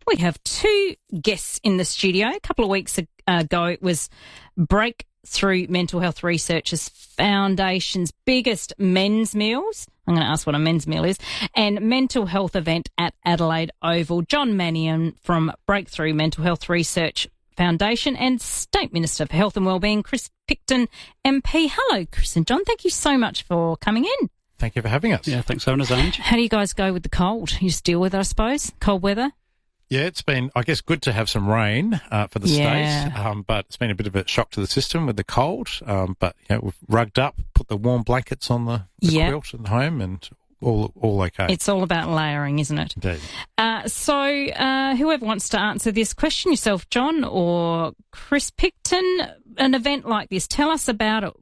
We have two guests in the studio. A couple of weeks ago, it was Breakthrough Mental Health Researchers Foundation's biggest men's meals. I'm going to ask what a men's meal is. And mental health event at Adelaide Oval. John Mannion from Breakthrough Mental Health Research Foundation and State Minister for Health and Wellbeing, Chris Picton, MP. Hello, Chris and John. Thank you so much for coming in. Thank you for having us. Yeah, thanks for having us, Ange. How do you guys go with the cold? You just deal with it, I suppose? Cold weather? Yeah, it's been, I guess, good to have some rain for the state, but it's been a bit of a shock to the system with the cold. But we've rugged up, put the warm blankets on the quilt at home, and all okay. It's all about layering, isn't it? Indeed. So whoever wants to answer this question, yourself, John, or Chris Picton, an event like this, tell us about it,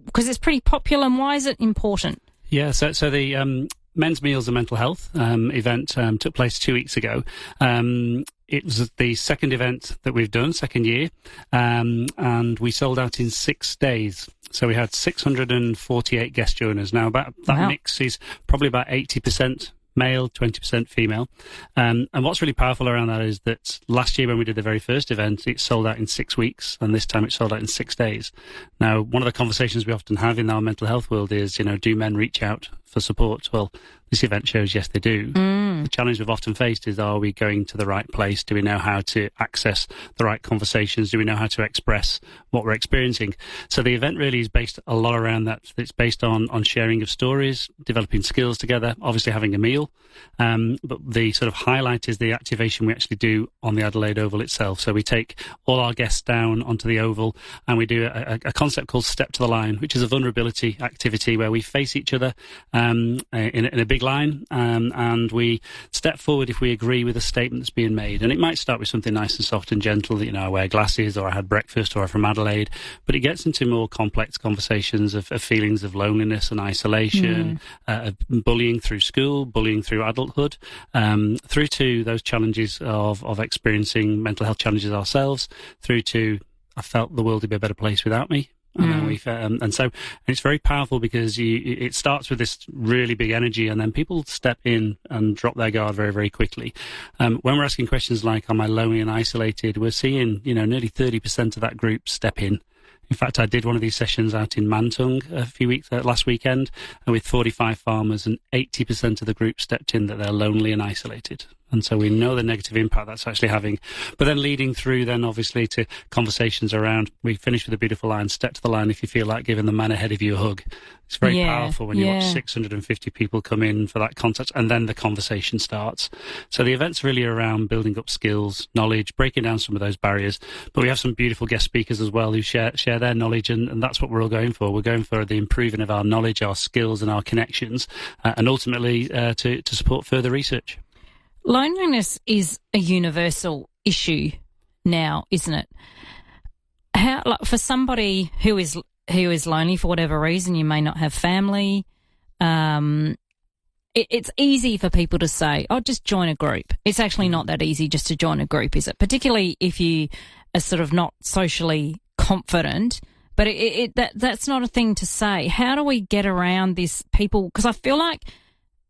because it's pretty popular, and why is it important? Yeah, so the Men's Meals and Mental Health event took place 2 weeks ago. It was the second event that we've done, second year, and we sold out in 6 days. So we had 648 guest joiners. Now, that mix is probably about 80% male, 20% female. And what's really powerful around that is that last year when we did the very first event, it sold out in 6 weeks, and this time it sold out in 6 days. Now, one of the conversations we often have in our mental health world is, do men reach out for support? Well, this event shows yes, they do. The challenge we've often faced is, are we going to the right place? Do we know how to access the right conversations? Do we know how to express what we're experiencing? So the event really is based a lot around that. It's based on sharing of stories, developing skills together, obviously having a meal. But the sort of highlight is the activation we actually do on the Adelaide Oval itself. So we take all our guests down onto the Oval, and we do a concept called Step to the Line, which is a vulnerability activity where we face each other in a big line, and we step forward if we agree with a statement that's being made. And it might start with something nice and soft and gentle, that, I wear glasses, or I had breakfast, or I'm from Adelaide, but it gets into more complex conversations of feelings of loneliness and isolation, of bullying through school, bullying through adulthood, through to those challenges of experiencing mental health challenges ourselves, through to, I felt the world would be a better place without me. And so it's very powerful because it starts with this really big energy, and then people step in and drop their guard very, very quickly. When we're asking questions like, am I lonely and isolated, we're seeing, nearly 30% of that group step in. In fact, I did one of these sessions out in Mantung last weekend, with 45 farmers, and 80% of the group stepped in that they're lonely and isolated. And so we know the negative impact that's actually having. But then leading through then obviously to conversations around, we finish with a beautiful line, step to the line if you feel like giving the man ahead of you a hug. It's very powerful when you watch 650 people come in for that contact, and then the conversation starts. So the event's really around building up skills, knowledge, breaking down some of those barriers. But we have some beautiful guest speakers as well who share their knowledge, and that's what we're all going for. We're going for the improving of our knowledge, our skills and our connections, and ultimately to support further research. Loneliness is a universal issue now, isn't it? For somebody who is lonely for whatever reason, you may not have family. It's easy for people to say, "Oh, just join a group." It's actually not that easy just to join a group, is it? Particularly if you are sort of not socially confident. But that's not a thing to say. How do we get around this, people? Because I feel like,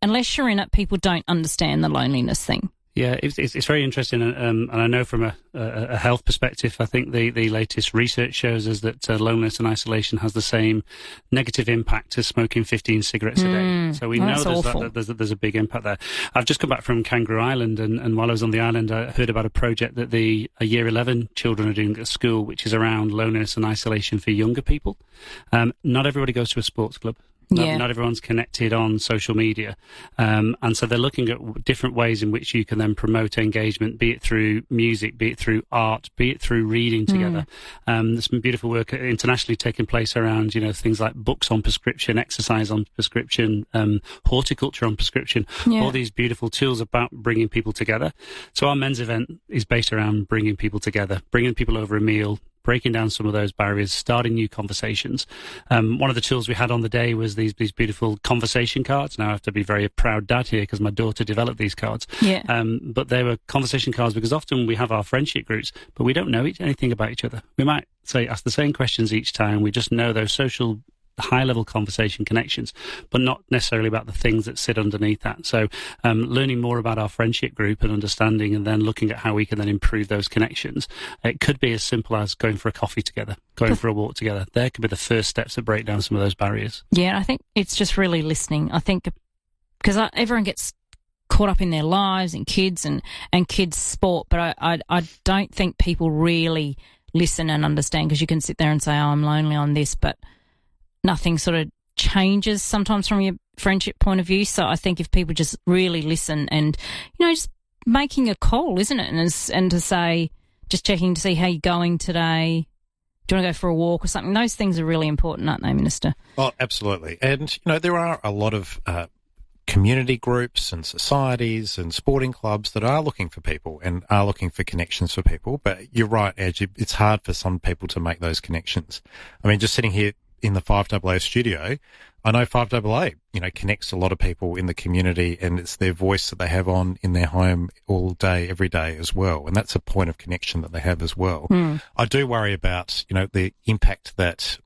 unless you're in it, people don't understand the loneliness thing. Yeah, it's very interesting, and I know from a health perspective, I think the latest research shows us that loneliness and isolation has the same negative impact as smoking 15 cigarettes a day. So we know there's a big impact there. I've just come back from Kangaroo Island, and while I was on the island, I heard about a project that the Year 11 children are doing at school, which is around loneliness and isolation for younger people. Not everybody goes to a sports club. Not everyone's connected on social media. And so they're looking at different ways in which you can then promote engagement, be it through music, be it through art, be it through reading together. There's some beautiful work internationally taking place around, things like books on prescription, exercise on prescription, horticulture on prescription, all these beautiful tools about bringing people together. So our men's event is based around bringing people together, bringing people over a meal, breaking down some of those barriers, starting new conversations. One of the tools we had on the day was these beautiful conversation cards. Now I have to be very proud dad here because my daughter developed these cards. But they were conversation cards because often we have our friendship groups, but we don't know anything about each other. We might ask the same questions each time. We just know those social high-level conversation connections, but not necessarily about the things that sit underneath that. So learning more about our friendship group and understanding, and then looking at how we can then improve those connections. It could be as simple as going for a coffee together, going for a walk together. There could be the first steps that break down some of those barriers. Yeah, I think it's just really listening. I think because everyone gets caught up in their lives and kids and kids' sport, but I don't think people really listen and understand, because you can sit there and say, oh, I'm lonely on this, but nothing sort of changes sometimes from your friendship point of view. So I think if people just really listen and, just making a call, isn't it? And to say, just checking to see how you're going today. Do you want to go for a walk or something? Those things are really important, aren't they, Minister? Oh, absolutely. And, there are a lot of community groups and societies and sporting clubs that are looking for people and are looking for connections for people. But you're right, Edge, it's hard for some people to make those connections. I mean, just sitting here in the FiveAA studio, I know FiveAA, connects a lot of people in the community, and it's their voice that they have on in their home all day, every day as well. And that's a point of connection that they have as well. I do worry about, the impact that,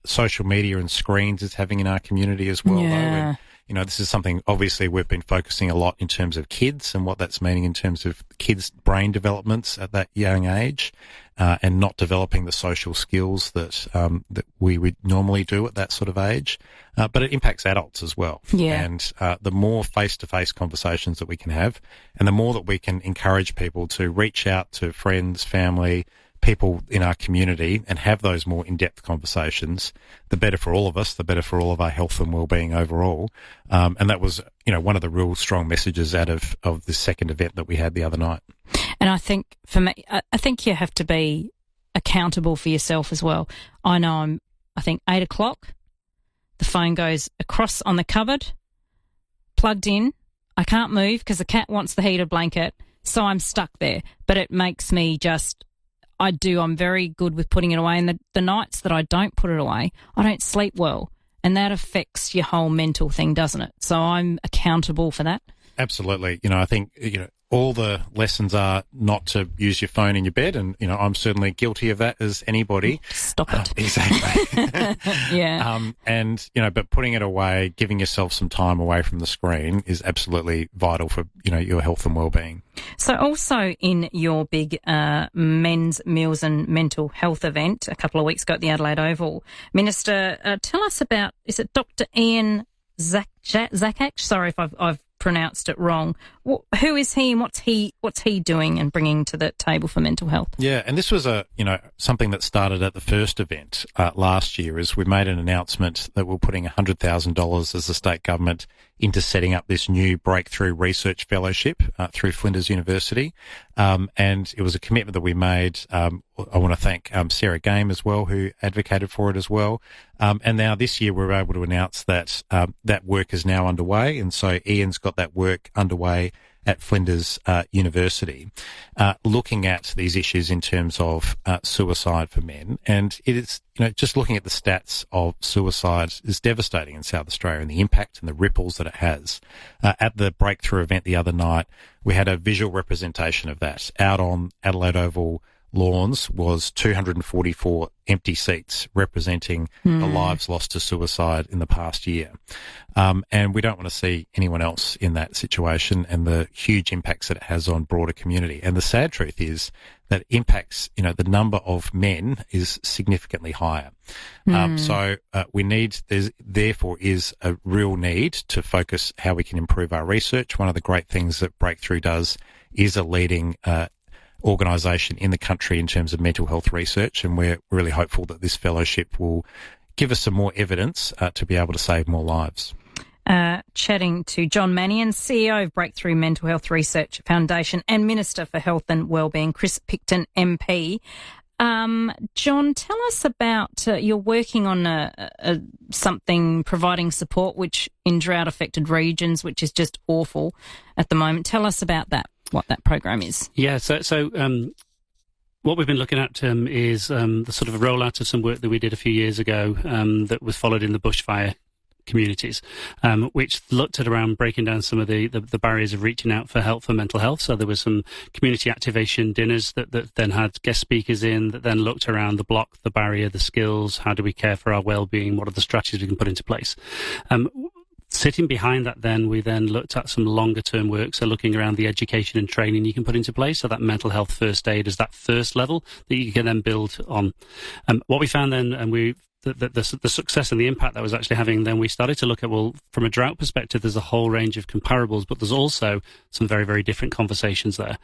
social media and screens is having in our community as well, though. And, this is something obviously we've been focusing a lot in terms of kids and what that's meaning in terms of kids' brain developments at that young age, and not developing the social skills that we would normally do at that sort of age. But it impacts adults as well. Yeah. And the more face-to-face conversations that we can have, and the more that we can encourage people to reach out to friends, family, people in our community and have those more in-depth conversations, the better for all of us, the better for all of our health and well-being overall. And that was, one of the real strong messages out of this second event that we had the other night. And I think for me, I think you have to be accountable for yourself as well. I know I think 8 o'clock, the phone goes across on the cupboard, plugged in. I can't move because the cat wants the heated blanket, so I'm stuck there. But it makes me I'm very good with putting it away. And the nights that I don't put it away, I don't sleep well. And that affects your whole mental thing, doesn't it? So I'm accountable for that. Absolutely. I think, all the lessons are not to use your phone in your bed. And, I'm certainly guilty of that as anybody. Stop it. Exactly. Yeah. But putting it away, giving yourself some time away from the screen is absolutely vital for, your health and well-being. So also in your big men's meals and mental health event a couple of weeks ago at the Adelaide Oval, Minister, tell us about, is it Dr. Ian Zakach? Sorry if I've pronounced it wrong. Who is he and what's he doing and bringing to the table for mental health? Yeah, and this was something that started at the first event last year. Is we made an announcement that we're putting $100,000 as the state government into setting up this new breakthrough research fellowship through Flinders University, and it was a commitment that we made. I want to thank Sarah Game as well, who advocated for it as well. And now this year we're able to announce that that work is now underway, and so Ian's got that work underway at Flinders University, looking at these issues in terms of suicide for men. And it is, just looking at the stats of suicide is devastating in South Australia, and the impact and the ripples that it has. At the breakthrough event the other night, we had a visual representation of that. Out on Adelaide Oval lawns was 244 empty seats representing the lives lost to suicide in the past year. And we don't want to see anyone else in that situation, and the huge impacts that it has on broader community. And the sad truth is that impacts, the number of men is significantly higher. So therefore is a real need to focus how we can improve our research. One of the great things that Breakthrough does is a leading organisation in the country in terms of mental health research, and we're really hopeful that this fellowship will give us some more evidence to be able to save more lives. Chatting to John Mannion, CEO of Breakthrough Mental Health Research Foundation and Minister for Health and Wellbeing, Chris Picton MP. John, tell us about you're working on something providing support which in drought-affected regions, which is just awful at the moment. Tell us about that, what that program is. Yeah, so what we've been looking at is the sort of rollout of some work that we did a few years ago that was followed in the bushfire communities, which looked at around breaking down some of the barriers of reaching out for help for mental health. So there was some community activation dinners that then had guest speakers in that then looked around the block, the barrier, the skills, how do we care for our well-being, what are the strategies we can put into place. Sitting behind that, then we then looked at some longer term work, so looking around the education and training you can put into place, so that mental health first aid is that first level that you can then build on. What we found then, and the success and the impact that was actually having, then we started to look at, well, from a drought perspective, there's a whole range of comparables, but there's also some very, very different conversations there.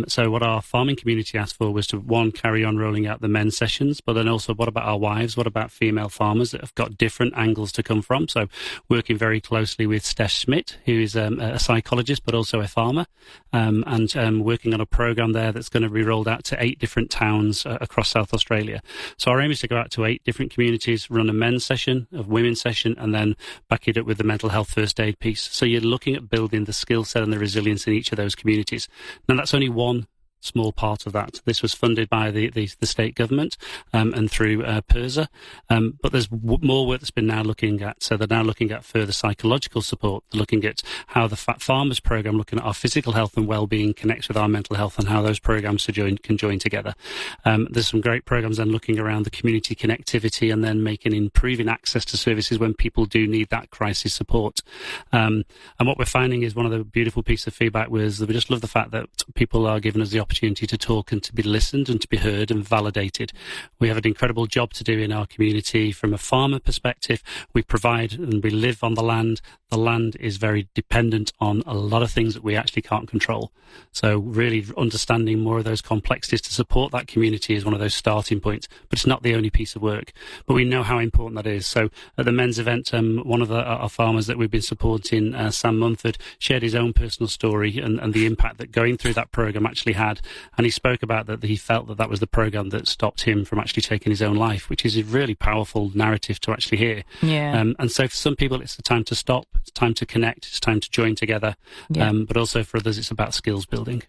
So what our farming community asked for was to, one, carry on rolling out the men's sessions, but then also what about our wives? What about female farmers that have got different angles to come from? So working very closely with Steph Schmidt, who is a psychologist, but also a farmer, and working on a program there that's going to be rolled out to 8 different towns across South Australia. So our aim is to go out to 8 different communities, run a men's session, a women's session, and then back it up with the mental health first aid piece. So you're looking at building the skill set and the resilience in each of those communities. Now, that's only one small part of that. This was funded by the state government and through PIRSA. But there's more work that's been now looking at. So they're now looking at further psychological support. They're looking at how the Fat Farmers program, looking at our physical health and well-being, connects with our mental health and how those programs can join together. There's some great programs then looking around the community connectivity and then improving access to services when people do need that crisis support. And what we're finding is one of the beautiful pieces of feedback was that we just love the fact that people are giving us the opportunity to talk and to be listened and to be heard and validated. We have an incredible job to do in our community from a farmer perspective. We provide and we live on the land. The land is very dependent on a lot of things that we actually can't control. So really understanding more of those complexities to support that community is one of those starting points, but it's not the only piece of work. But we know how important that is. So at the men's event, one of our farmers that we've been supporting, Sam Mumford, shared his own personal story and the impact that going through that program actually had. And he spoke about that he felt that was the program that stopped him from actually taking his own life, which is a really powerful narrative to actually hear. Yeah. And so for some people, it's the time to stop. It's time to connect. It's time to join together. Yeah. But also for others, it's about skills building.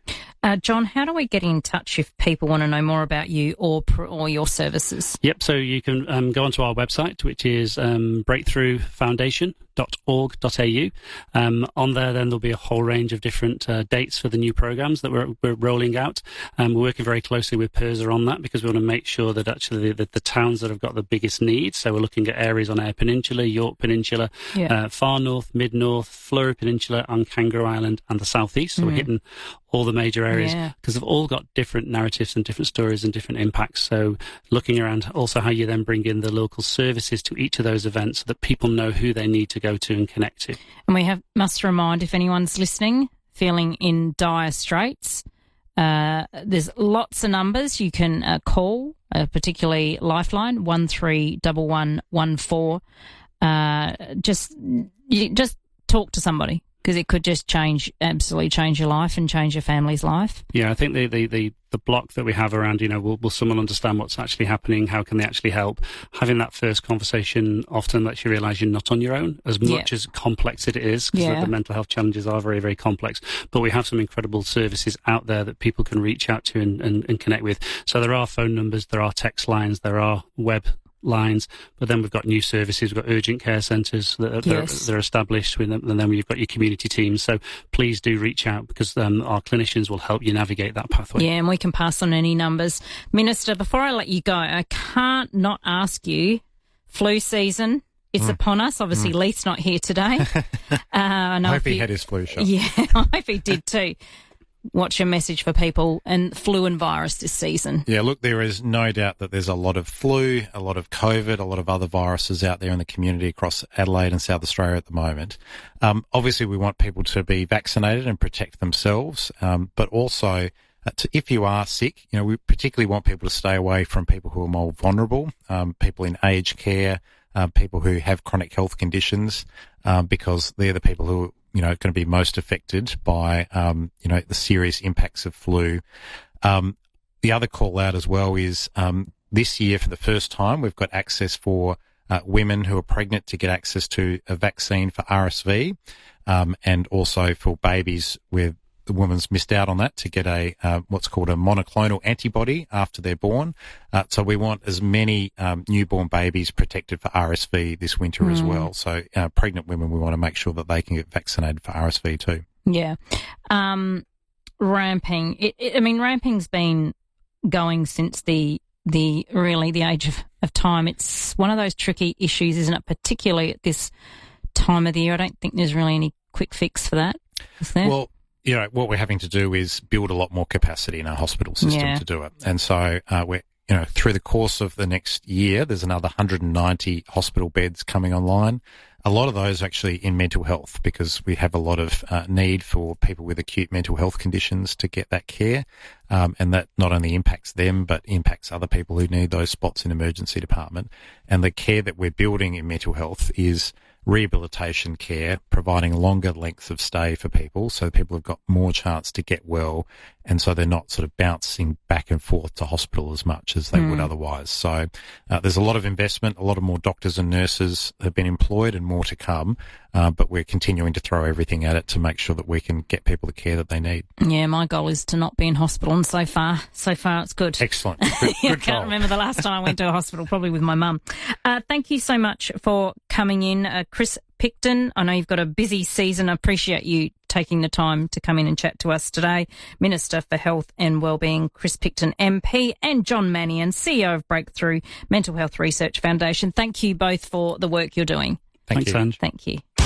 John, how do we get in touch if people want to know more about you or your services? Yep. So you can go onto our website, which is breakthroughfoundation.org.au. On there, then there'll be a whole range of different dates for the new programs that we're rolling out. We're working very closely with PIRSA on that because we want to make sure that actually the towns that have got the biggest needs. So we're looking at areas on Eyre Peninsula, York Peninsula, Far North, Mid North, Fleury Peninsula, and Kangaroo Island, and the South East. So we're hitting all the major areas because they've all got different narratives and different stories and different impacts. So looking around also how you then bring in the local services to each of those events so that people know who they need to go to and connect to. And we must remind, if anyone's listening, feeling in dire straits, there's lots of numbers you can call, particularly Lifeline 131114. Just talk to somebody, because it could just absolutely change your life and change your family's life. Yeah, I think the block that we have around, will someone understand what's actually happening? How can they actually help? Having that first conversation often lets you realise you're not on your own, as much as complex it is, because the mental health challenges are very, very complex. But we have some incredible services out there that people can reach out to and connect with. So there are phone numbers, there are text lines, there are web lines, but then we've got new services. We've got urgent care centres that are established, and then we've got your community teams. So please do reach out, because our clinicians will help you navigate that pathway. Yeah, and we can pass on any numbers. Minister, before I let you go, I can't not ask you, flu season, it's upon us. Obviously, Leith's not here today. I hope he had his flu shot. Yeah, I hope he did too. What's your message for people and flu and virus this season? Yeah, look, there is no doubt that there's a lot of flu, a lot of COVID, a lot of other viruses out there in the community across Adelaide and South Australia at the moment. Obviously, we want people to be vaccinated and protect themselves, but also if you are sick, we particularly want people to stay away from people who are more vulnerable, people in aged care, people who have chronic health conditions, because they're the people who going to be most affected by, the serious impacts of flu. The other call out as well is, this year for the first time, we've got access for women who are pregnant to get access to a vaccine for RSV, and also for babies with the woman's missed out on that to get a what's called a monoclonal antibody after they're born. So we want as many newborn babies protected for RSV this winter as well. So pregnant women, we want to make sure that they can get vaccinated for RSV too. Yeah. Ramping. Ramping's been going since the age of time. It's one of those tricky issues, isn't it? Particularly at this time of the year. I don't think there's really any quick fix for that, is there? Well, what we're having to do is build a lot more capacity in our hospital system to do it. And so we're, through the course of the next year, there's another 190 hospital beds coming online. A lot of those actually in mental health, because we have a lot of need for people with acute mental health conditions to get that care. And that not only impacts them, but impacts other people who need those spots in emergency department. And the care that we're building in mental health is rehabilitation care, providing longer lengths of stay for people, so people have got more chance to get well, and so they're not sort of bouncing back and forth to hospital as much as they would otherwise. So there's a lot of investment, a lot of more doctors and nurses have been employed and more to come, but we're continuing to throw everything at it to make sure that we can get people the care that they need. Yeah, my goal is to not be in hospital, and so far it's good. Excellent. Good I can't remember the last time I went to a hospital, probably with my mum. Thank you so much for coming in, Chris Picton. I know you've got a busy season. I appreciate you taking the time to come in and chat to us today. Minister for Health and Wellbeing, Chris Picton MP, and John Mannion, CEO of Breakthrough Mental Health Research Foundation. Thank you both for the work you're doing. Thanks, Ange. Thank you.